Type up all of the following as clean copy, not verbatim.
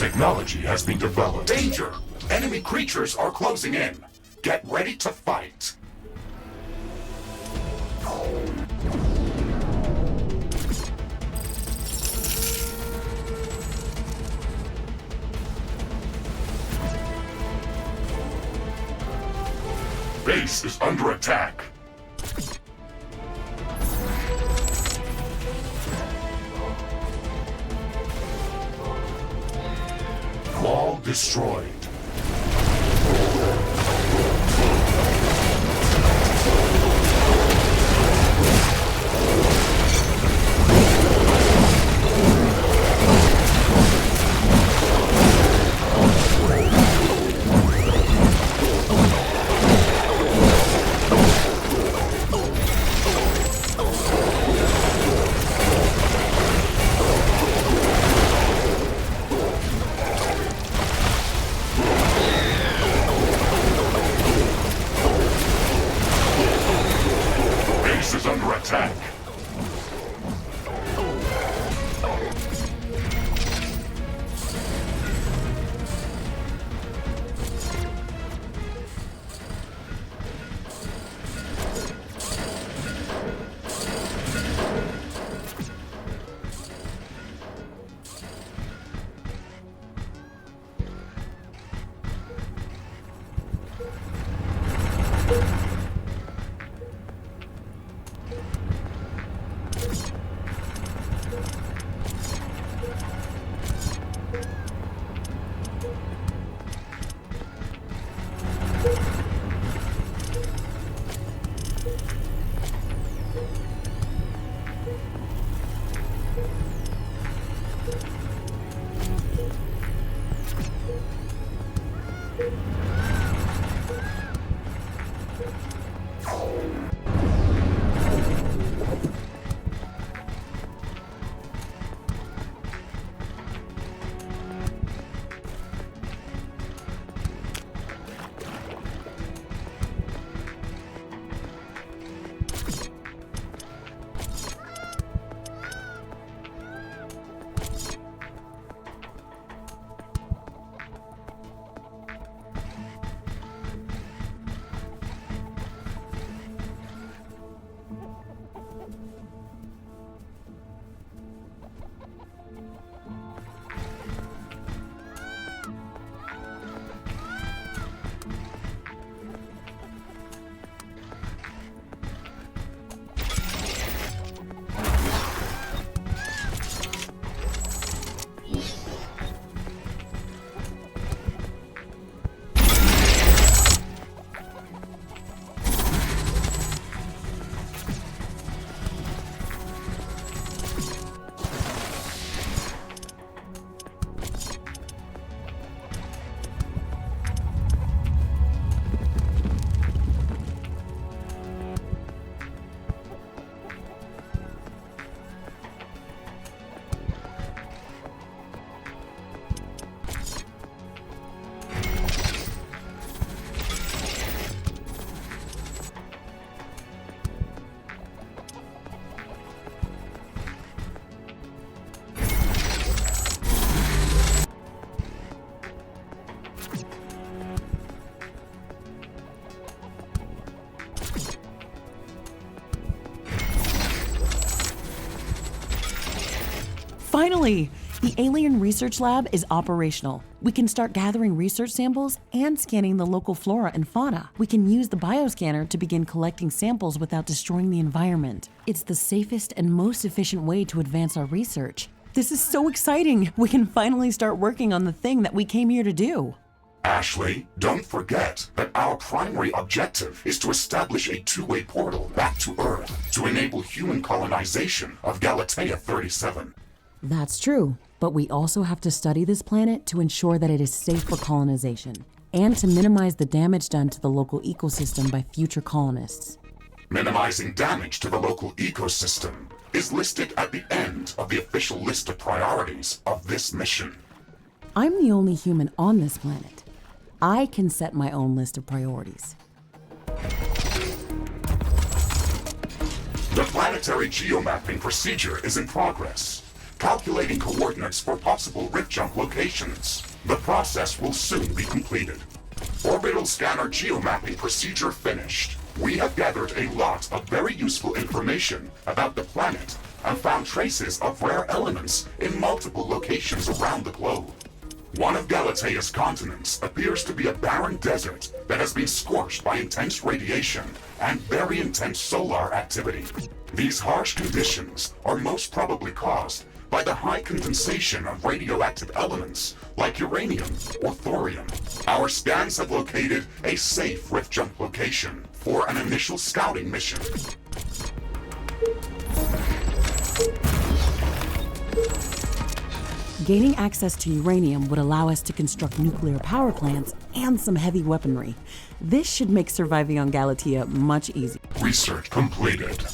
Technology has been developed. Danger! Enemy creatures are closing in. Get ready to fight. Base is under attack. Wall destroyed. Is under attack. Finally! The Alien Research Lab is operational. We can start gathering research samples and scanning the local flora and fauna. We can use the bioscanner to begin collecting samples without destroying the environment. It's the safest and most efficient way to advance our research. This is so exciting! We can finally start working on the thing that we came here to do. Ashley, don't forget that our primary objective is to establish a two-way portal back to Earth to enable human colonization of Galatea 37. That's true, but we also have to study this planet to ensure that it is safe for colonization, and to minimize the damage done to the local ecosystem by future colonists. Minimizing damage to the local ecosystem is listed at the end of the official list of priorities of this mission. I'm the only human on this planet. I can set my own list of priorities. The planetary geomapping procedure is in progress. calculating coordinates for possible rift jump locations. The process will soon be completed. Orbital scanner geomapping procedure finished. We have gathered a lot of very useful information about the planet and found traces of rare elements in multiple locations around the globe. One of Galatea's continents appears to be a barren desert that has been scorched by intense radiation and very intense solar activity. These harsh conditions are most probably caused by the high condensation of radioactive elements like uranium or thorium. Our scans have located a safe rift jump location for an initial scouting mission. Gaining access to uranium would allow us to construct nuclear power plants and some heavy weaponry. This should make surviving on Galatea much easier. Research completed.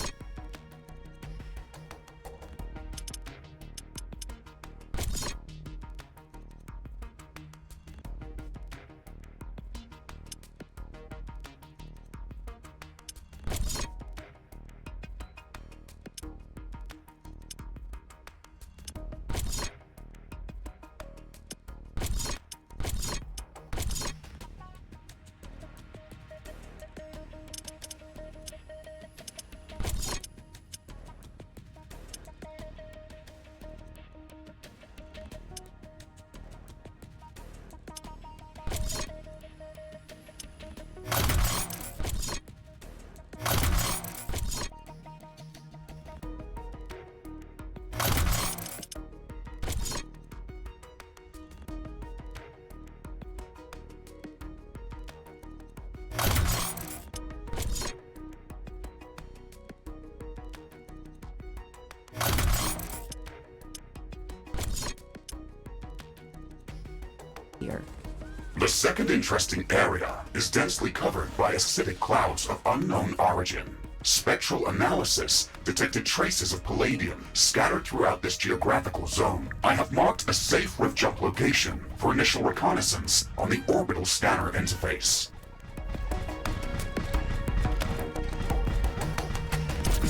The second interesting area is densely covered by acidic clouds of unknown origin. Spectral analysis detected traces of palladium scattered throughout this geographical zone. I have marked a safe rift jump location for initial reconnaissance on the orbital scanner interface.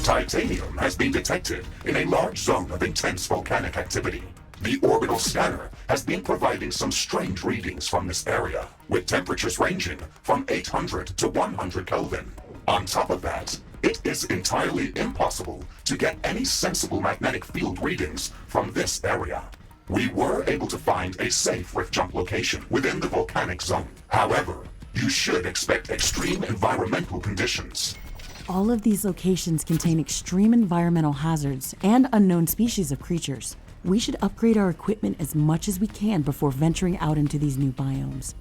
Titanium has been detected in a large zone of intense volcanic activity. The orbital scanner has been providing some strange readings from this area, with temperatures ranging from 800 to 100 Kelvin. On top of that, it is entirely impossible to get any sensible magnetic field readings from this area. We were able to find a safe rift jump location within the volcanic zone. However, you should expect extreme environmental conditions. All of these locations contain extreme environmental hazards and unknown species of creatures. We should upgrade our equipment as much as we can before venturing out into these new biomes.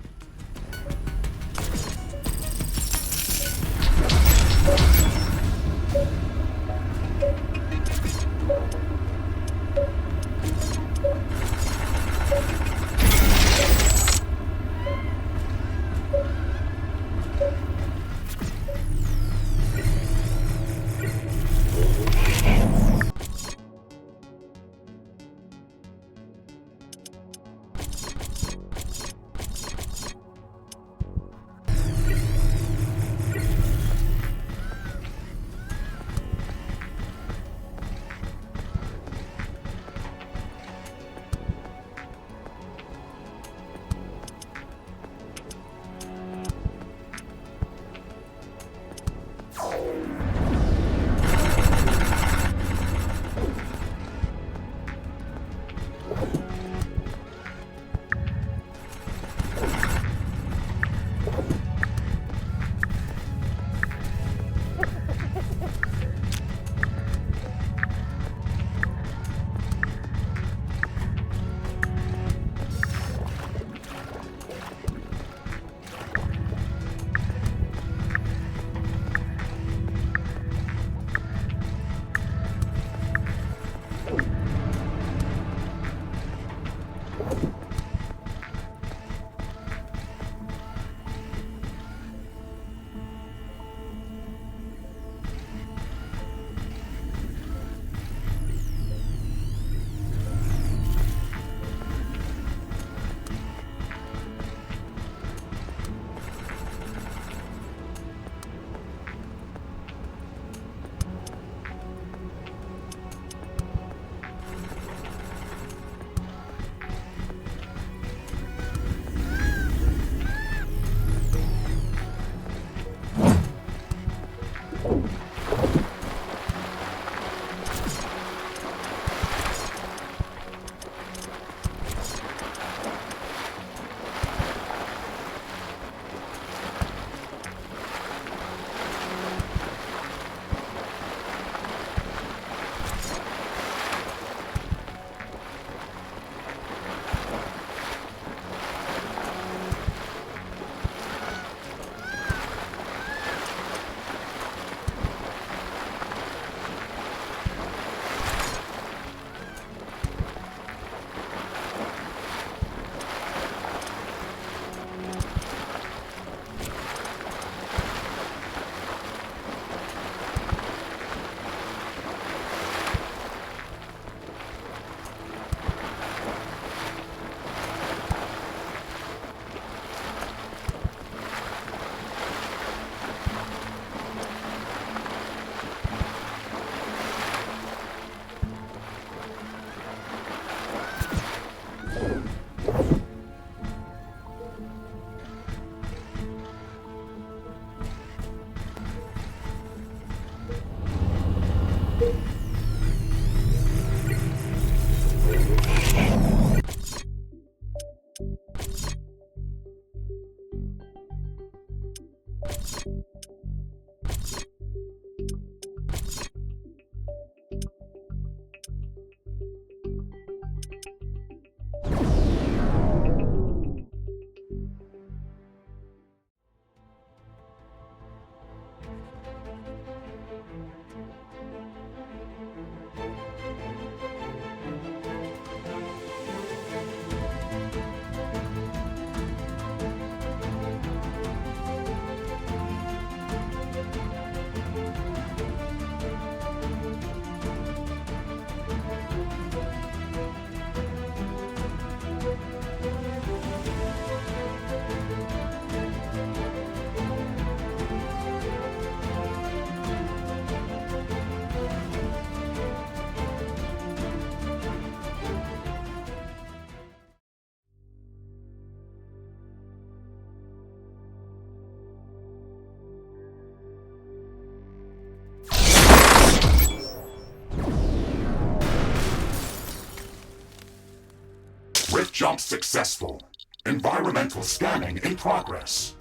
Rift jump successful. Environmental scanning in progress.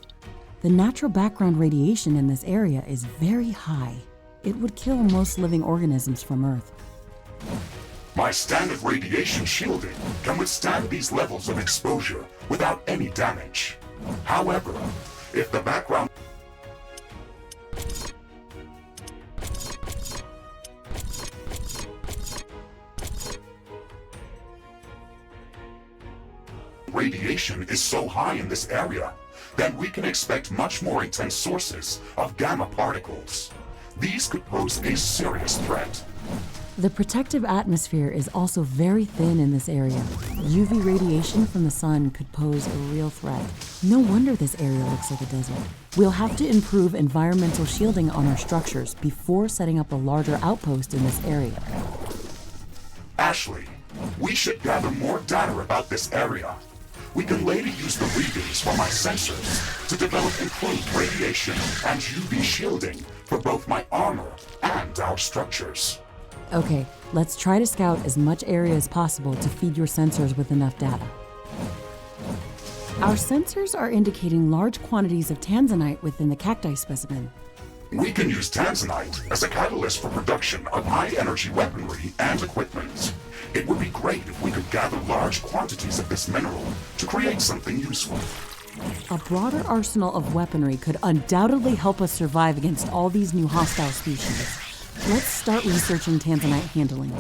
The natural background radiation in this area is very high. It would kill most living organisms from Earth. My standard radiation shielding can withstand these levels of exposure without any damage. However, if the background radiation is so high in this area, then we can expect much more intense sources of gamma particles. These could pose a serious threat. The protective atmosphere is also very thin in this area. UV radiation from the sun could pose a real threat. No wonder this area looks like a desert. We'll have to improve environmental shielding on our structures before setting up a larger outpost in this area. Ashley, we should gather more data about this area. We can later use the readings from my sensors to develop improved radiation and UV shielding for both my armor and our structures. Okay, let's try to scout as much area as possible to feed your sensors with enough data. Our sensors are indicating large quantities of tanzanite within the cacti specimen. We can use tanzanite as a catalyst for production of high-energy weaponry and equipment. It would be great if we could gather large quantities of this mineral to create something useful. A broader arsenal of weaponry could undoubtedly help us survive against all these new hostile species. Let's start researching tanzanite handling.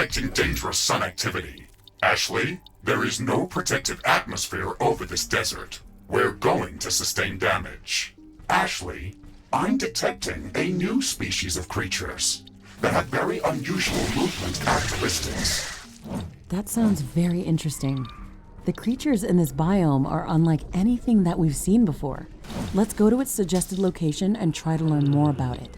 detecting dangerous sun activity. Ashley, there is no protective atmosphere over this desert. We're going to sustain damage. Ashley, I'm detecting a new species of creatures that have very unusual movement characteristics. That sounds very interesting. The creatures in this biome are unlike anything that we've seen before. Let's go to its suggested location and try to learn more about it.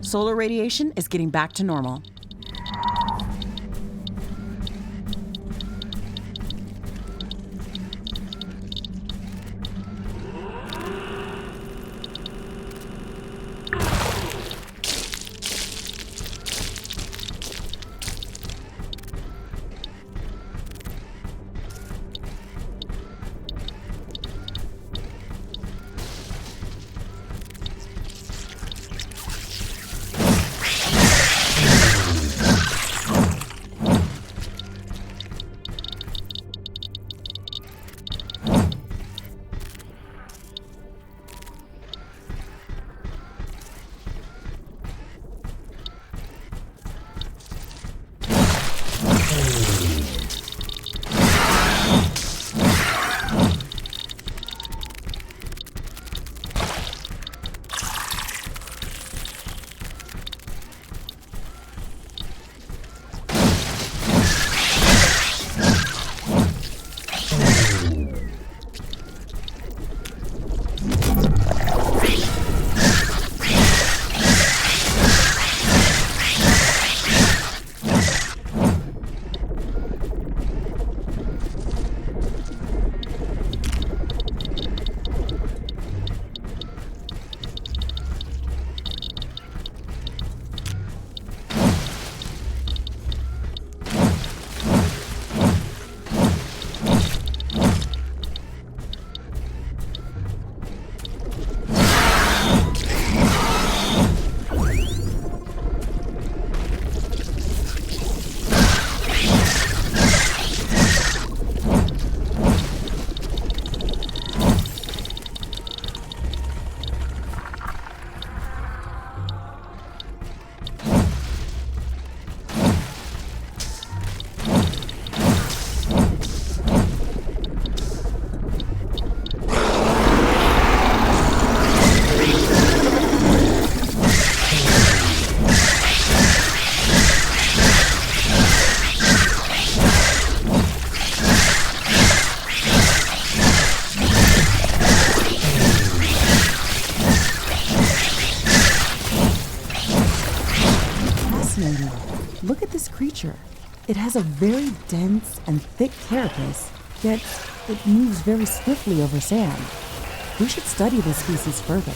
Solar radiation is getting back to normal. Look at this creature. It has a very dense and thick carapace, yet it moves very swiftly over sand. We should study this species further.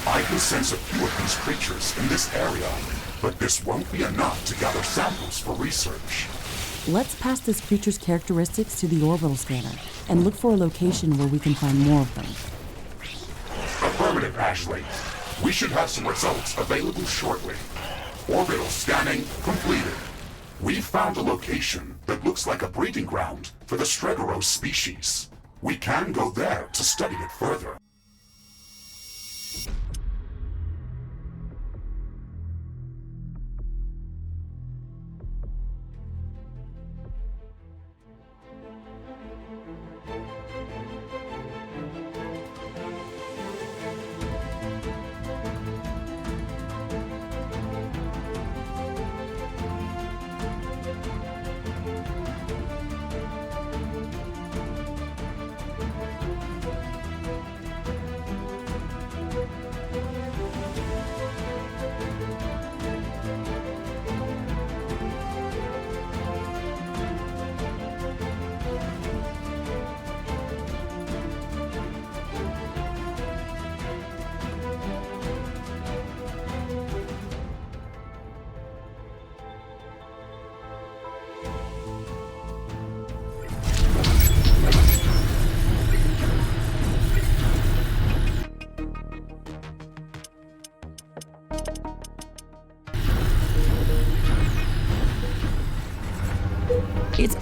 I can sense a few of these creatures in this area, but this won't be enough to gather samples for research. Let's pass this creature's characteristics to the orbital scanner and look for a location where we can find more of them. Affirmative, Ashley. We should have some results available shortly. Orbital scanning completed. We've found a location that looks like a breeding ground for the Stregoros species. We can go there to study it further.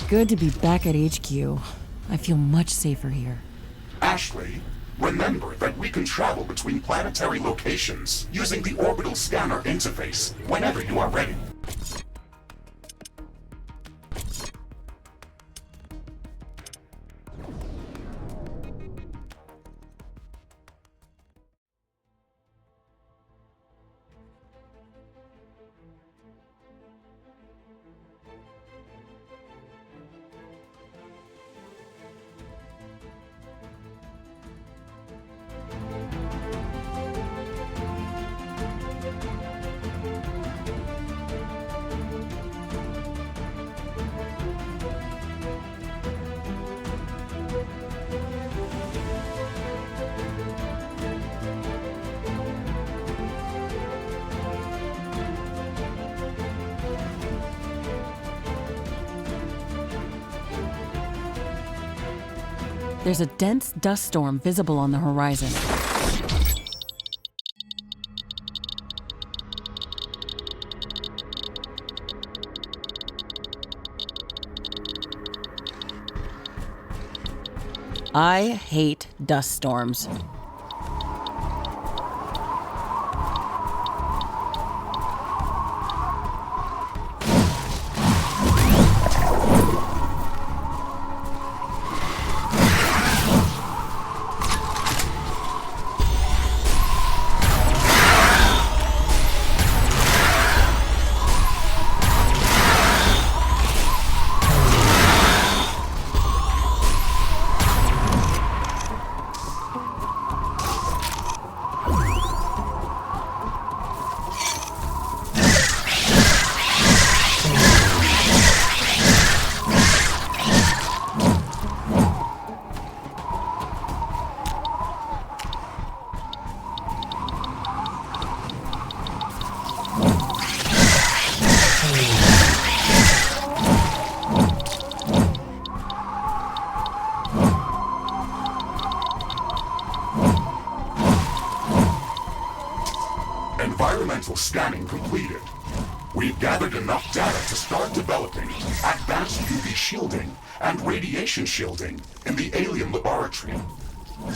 Good to be back at HQ. I feel much safer here. Ashley, remember that we can travel between planetary locations using the orbital scanner interface whenever you are ready. There's a dense dust storm visible on the horizon. I hate dust storms. Environmental scanning completed. We've gathered enough data to start developing advanced UV shielding and radiation shielding in the alien laboratory.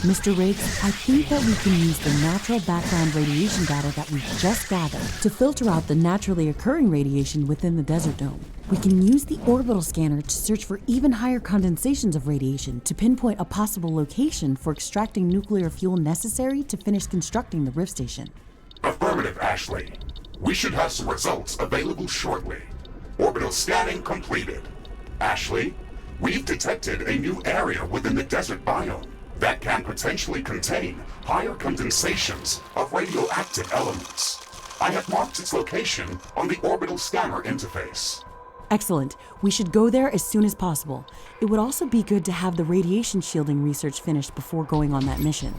Mr. Riggs, I think that we can use the natural background radiation data that we've just gathered to filter out the naturally occurring radiation within the desert dome. We can use the orbital scanner to search for even higher condensations of radiation to pinpoint a possible location for extracting nuclear fuel necessary to finish constructing the Rift Station. Affirmative, Ashley. We should have some results available shortly. Orbital scanning completed. Ashley, we've detected a new area within the desert biome that can potentially contain higher condensations of radioactive elements. I have marked its location on the orbital scanner interface. Excellent. We should go there as soon as possible. It would also be good to have the radiation shielding research finished before going on that mission.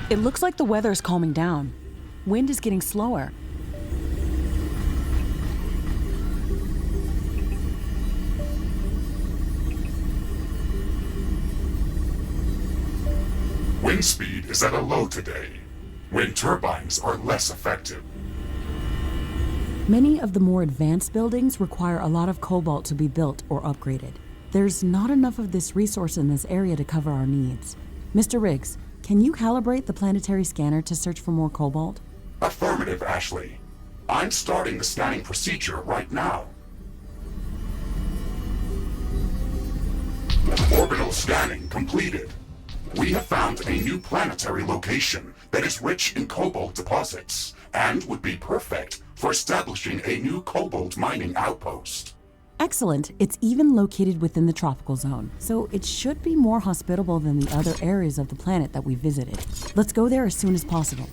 It looks like the weather is calming down. Wind is getting slower. speed is at a low today. Wind turbines are less effective. Many of the more advanced buildings require a lot of cobalt to be built or upgraded. There's not enough of this resource in this area to cover our needs. Mr. Riggs, can you calibrate the planetary scanner to search for more cobalt? Affirmative, Ashley. I'm starting the scanning procedure right now. Orbital scanning completed. We have found a new planetary location that is rich in cobalt deposits and would be perfect for establishing a new cobalt mining outpost. Excellent. It's even located within the tropical zone, so it should be more hospitable than the other areas of the planet that we visited. Let's go there as soon as possible.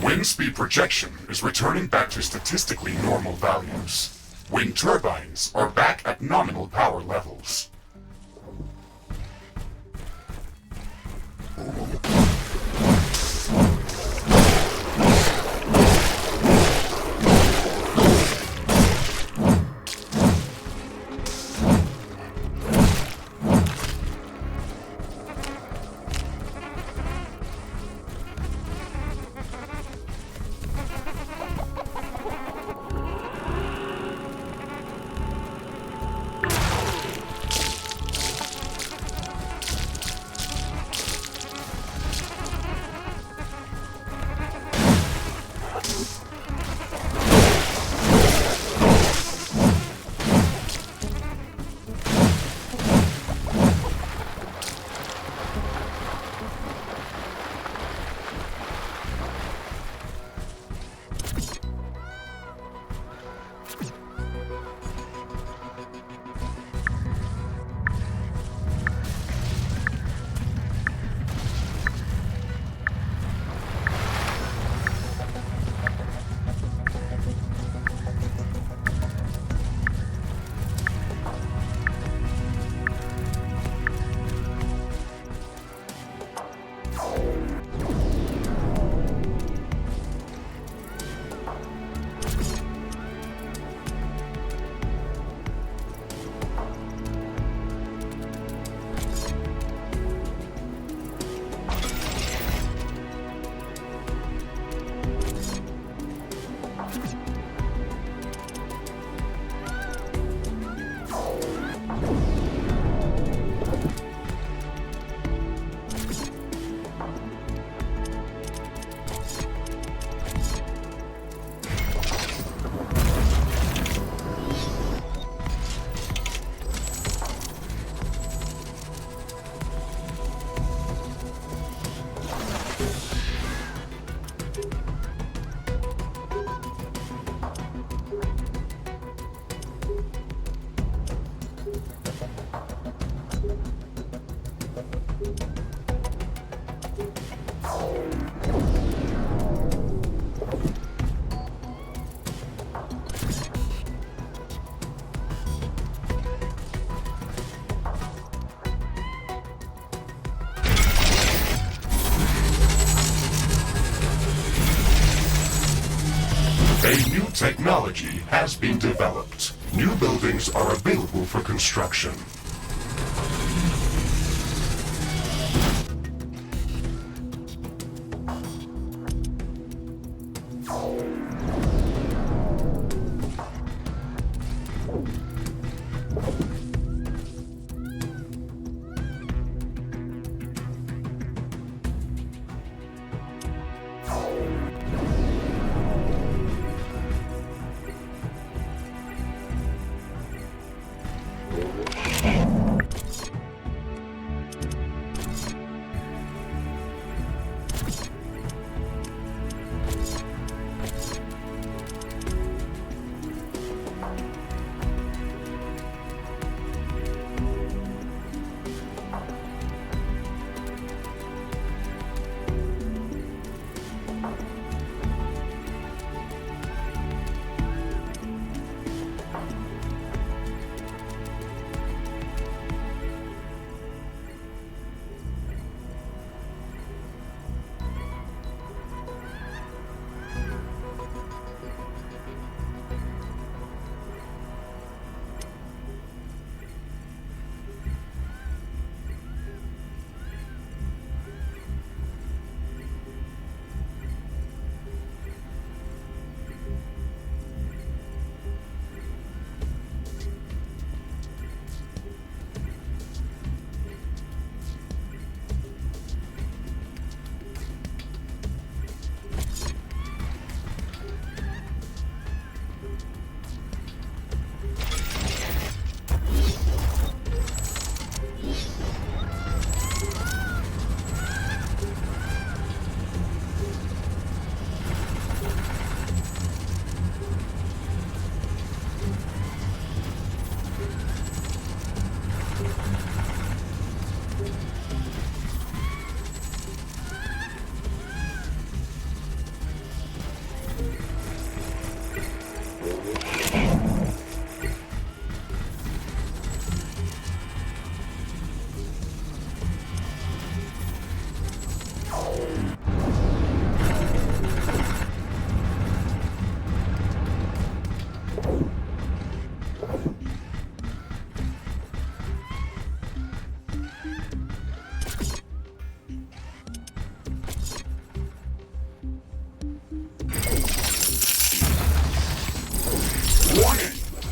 Wind speed projection is returning back to statistically normal values. Wind turbines are back at nominal power levels. Technology has been developed. New buildings are available for construction.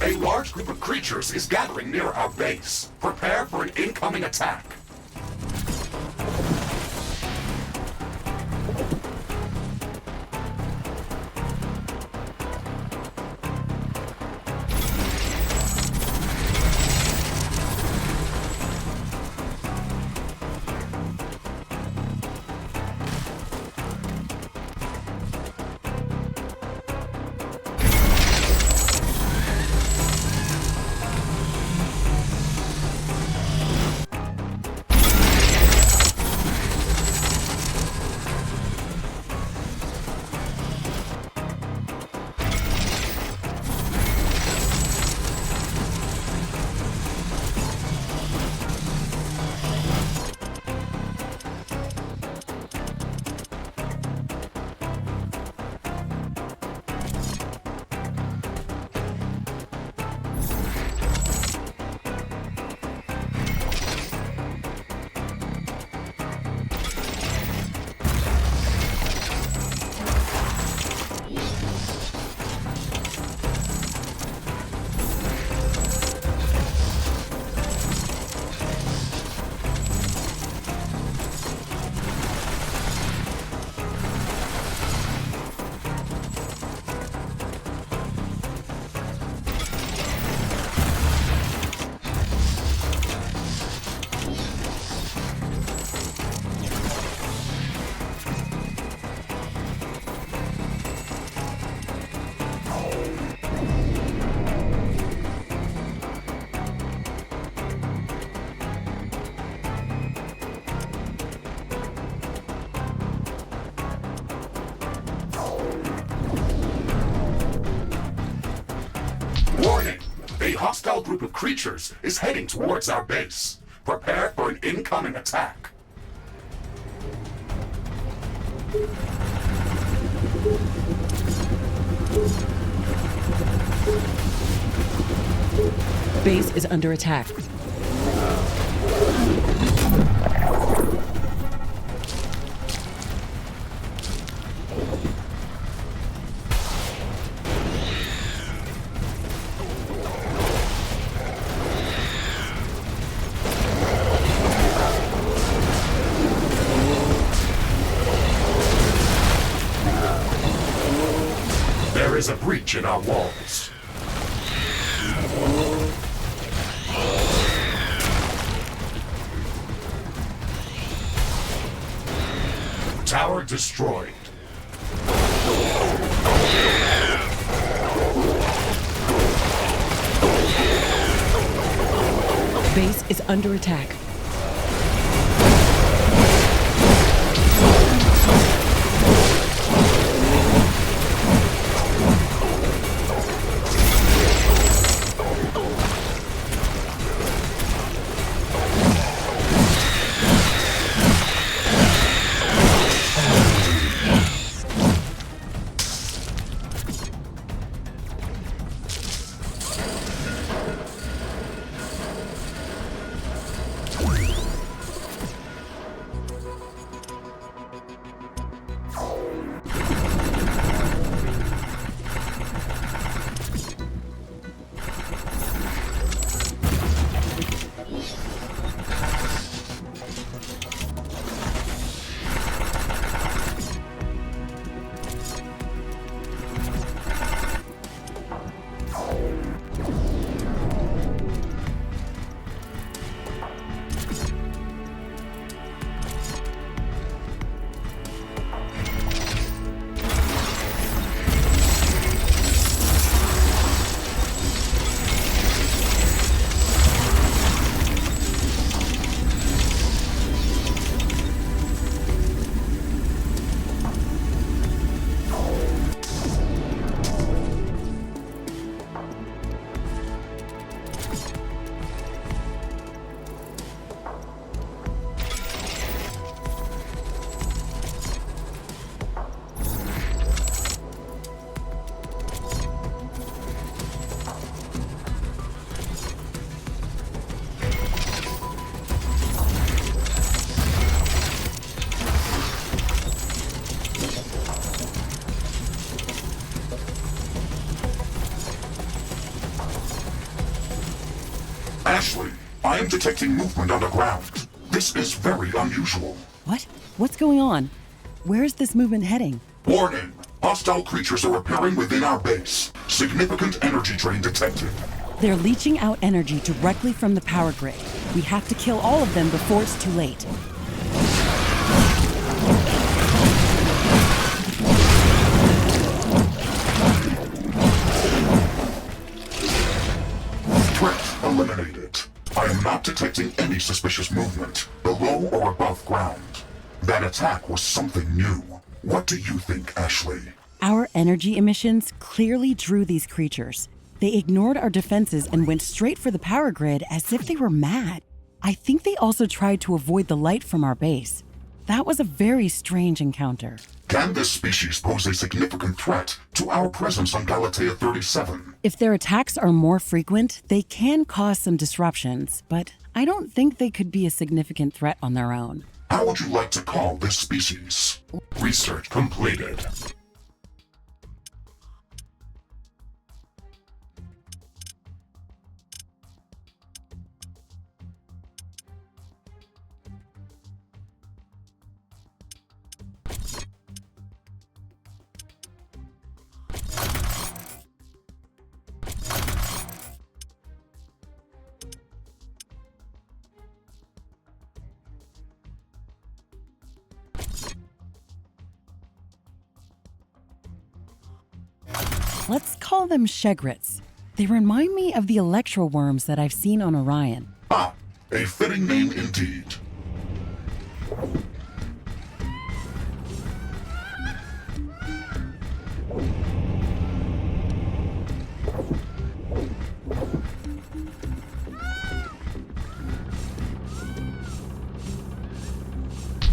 A large group of creatures is gathering near our base. Prepare for an incoming attack. Warning! A hostile group of creatures is heading towards our base. Prepare for an incoming attack. Base is under attack. There is a breach in our walls. Tower destroyed. Base is under attack. Ashley, I am detecting movement underground. This is very unusual. What? What's going on? Where's this movement heading? Warning! Hostile creatures are appearing within our base. Significant energy drain detected. They're leaching out energy directly from the power grid. We have to kill all of them before it's too late. Threat eliminated. I am not detecting any suspicious movement, below or above ground. That attack was something new. What do you think, Ashley? Our energy emissions clearly drew these creatures. They ignored our defenses and went straight for the power grid as if they were mad. I think they also tried to avoid the light from our base. That was a very strange encounter. Can this species pose a significant threat to our presence on Galatea 37? If their attacks are more frequent, they can cause some disruptions, but I don't think they could be a significant threat on their own. How would you like to call this species? Research completed. Let's call them Shegrets. They remind me of the electroworms that I've seen on Orion. Ah, a fitting name indeed.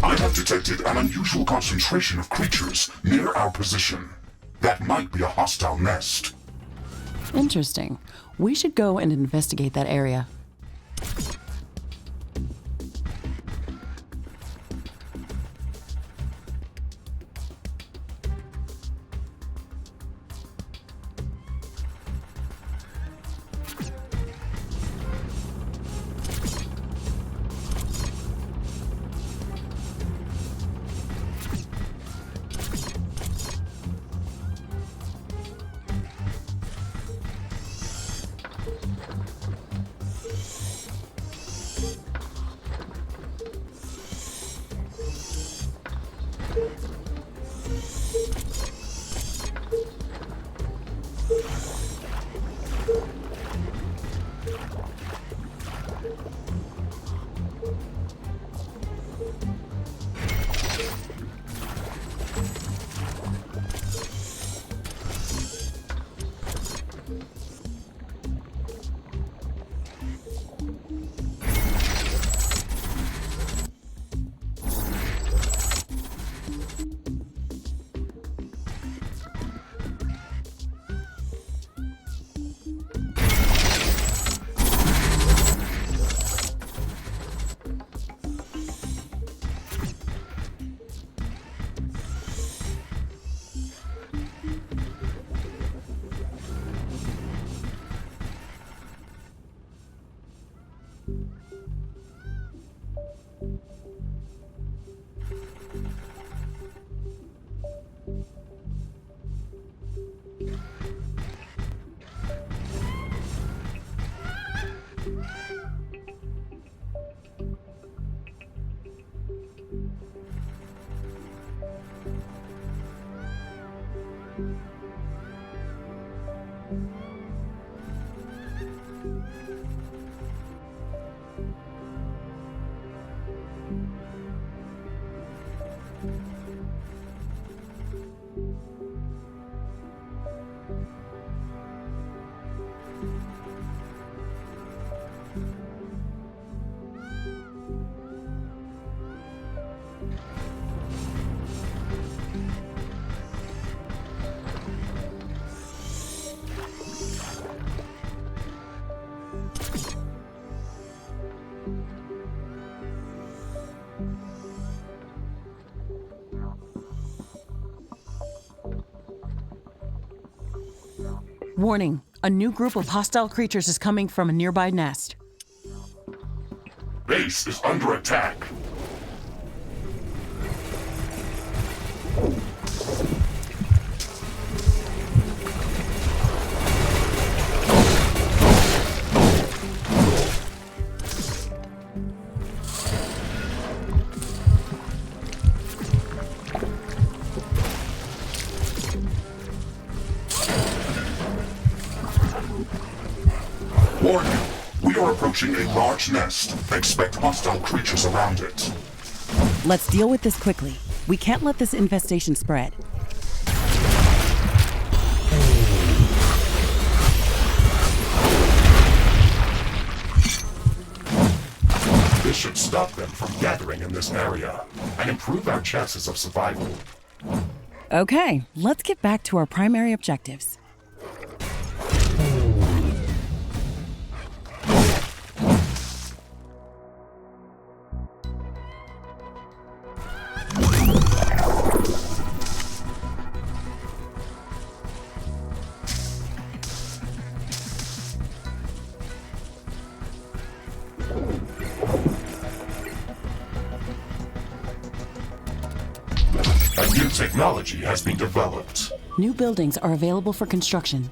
I have detected an unusual concentration of creatures near our position. That might be a hostile nest. Interesting. We should go and investigate that area. Warning, a new group of hostile creatures is coming from a nearby nest. Base is under attack. Warning, we are approaching a large nest. Expect hostile creatures around it. Let's deal with this quickly. We can't let this infestation spread. This should stop them from gathering in this area and improve our chances of survival. Okay, let's get back to our primary objectives. A new technology has been developed. New buildings are available for construction.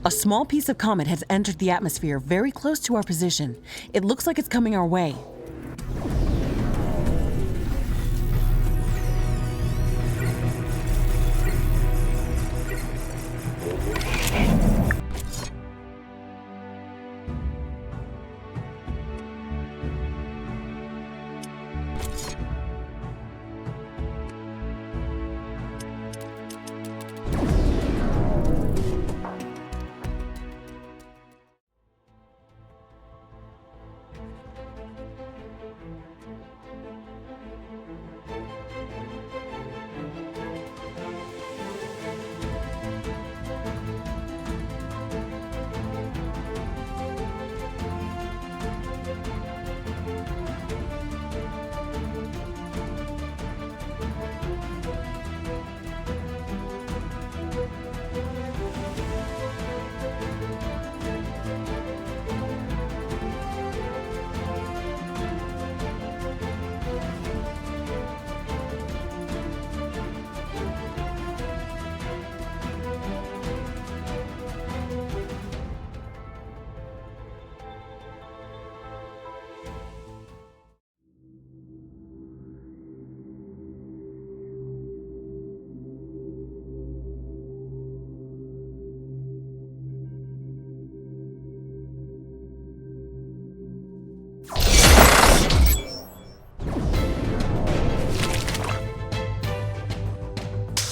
A small piece of comet has entered the atmosphere very close to our position. It looks like it's coming our way.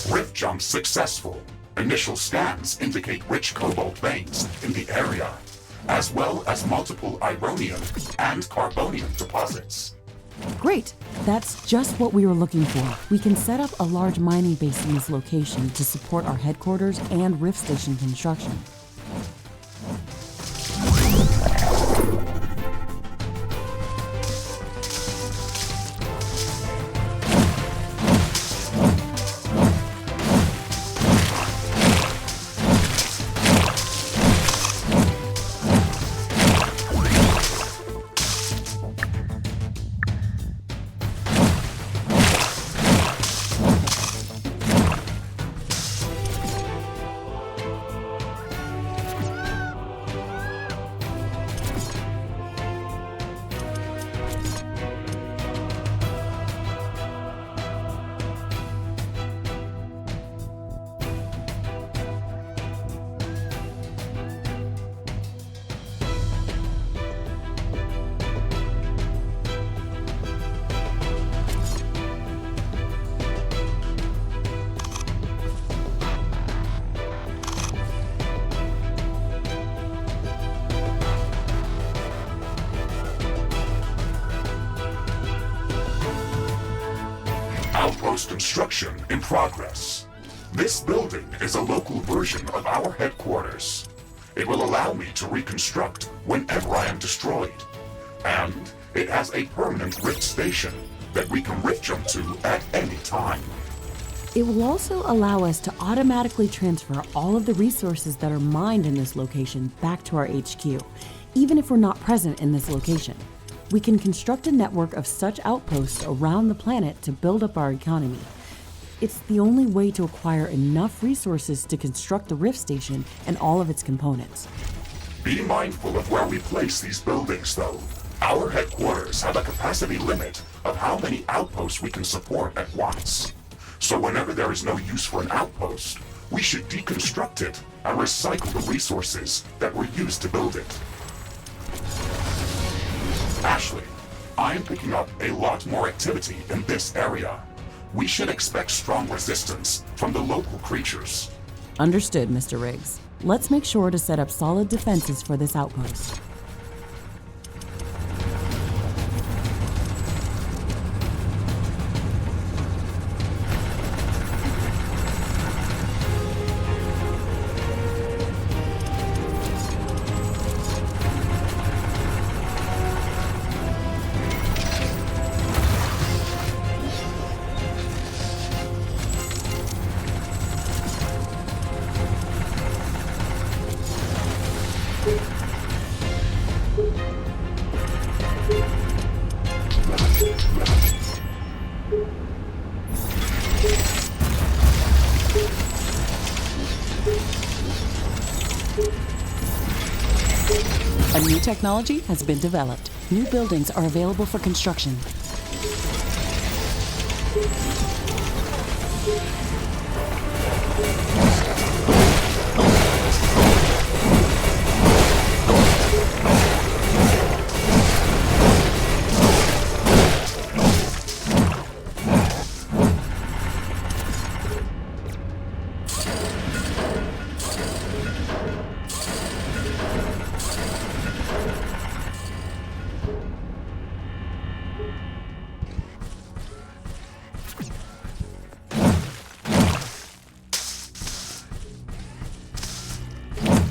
Rift jump successful. Initial scans indicate rich cobalt veins in the area, as well as multiple ironium and carbonium deposits. Great! That's just what we were looking for. We can set up a large mining base in this location to support our headquarters and Rift Station construction. Outpost construction in progress. This building is a local version of our headquarters. It will allow me to reconstruct whenever I am destroyed. And it has a permanent rift station that we can rift jump to at any time. It will also allow us to automatically transfer all of the resources that are mined in this location back to our HQ, even if we're not present in this location. We can construct a network of such outposts around the planet to build up our economy. It's the only way to acquire enough resources to construct the Rift Station and all of its components. Be mindful of where we place these buildings, though. Our headquarters have a capacity limit of how many outposts we can support at once. So whenever there is no use for an outpost, we should deconstruct it and recycle the resources that were used to build it. Ashley, I am picking up a lot more activity in this area. We should expect strong resistance from the local creatures. Understood, Mr. Riggs. Let's make sure to set up solid defenses for this outpost. technology has been developed. New buildings are available for construction.